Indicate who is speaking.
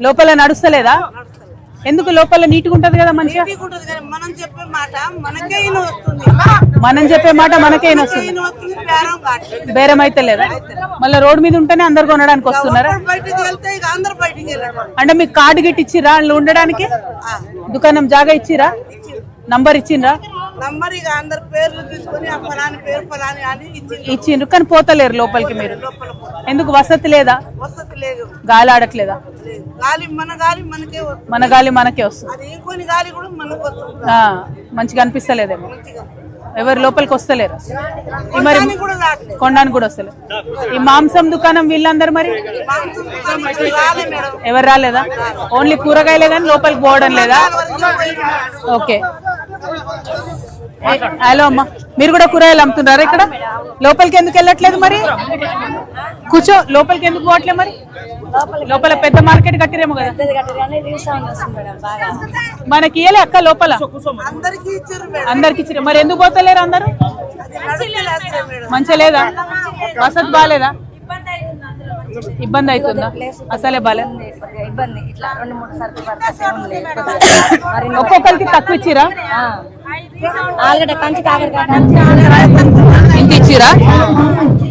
Speaker 1: లోపల నడుస్తలేదా? ఎందుకు? లోపల నీట్గా ఉంటది కదా మంచిగా.
Speaker 2: మనం చెప్పే మాట మనకే వస్తుంది.
Speaker 1: మనం చెప్పే మాట మనకే వస్తుంది. బేరం అయితే లేదా? మళ్ళీ రోడ్ మీద ఉంటేనే అందరు కొనడానికి వస్తున్నారా? అంటే మీకు కార్డు గిట్ ఇచ్చిరా వాళ్ళు ఉండడానికి? దుకాణం జాగా ఇచ్చిరా? నంబర్ ఇచ్చిండ్రా?
Speaker 2: నంబర్ ఇక అందరు పేర్లు తీసుకొని ఫలాని పేరు ఫలాని అని
Speaker 1: ఇచ్చిండ్రు. కానీ పోతలేరు లోపలికి మీరు. ఎందుకు? వసతి లేదా?
Speaker 2: వసతి లేదు.
Speaker 1: గాలి ఆడట్లేదా?
Speaker 2: గాలి మన గాలి మనకే వస్తుంది.
Speaker 1: మన గాలి మనకే వస్తుంది.
Speaker 2: అది ఇంకొని గాలి కూడా మనకు వస్తుంది.
Speaker 1: మంచిగా అనిపిస్తలేదేమో. ఎవరు లోపలికి వస్తలేరు. మరి కొనడానికి కూడా వస్తలేదు. ఈ మాంసం దుకాణం వీళ్ళందరూ మరి ఎవరు రాలేదా? ఓన్లీ కూరగాయలే కానీ లోపలికి పోవడం లేదా? ఓకే. హలో అమ్మా, మీరు కూడా కూరగాయలు అమ్ముతున్నారా ఇక్కడ? లోపలికి ఎందుకు వెళ్ళట్లేదు మరి? కూర్చో. లోపలికి ఎందుకు పోవట్లేదు మరి? లోపల పెద్ద మార్కెట్ కట్టిరేమో కదా. మనకి ఇయ్యలే అక్క లోపల? అందరికి ఇచ్చారు. మరి ఎందుకు పోతలేరు అందరు? మంచిగా లేదా? వసతి బాగాలేదా? ఇబ్బంది అవుతుందా? అసలే బాలే. ఒక్కొక్కరికి తక్కువ ఇచ్చిరా? ఇంక ఇచ్చిరా?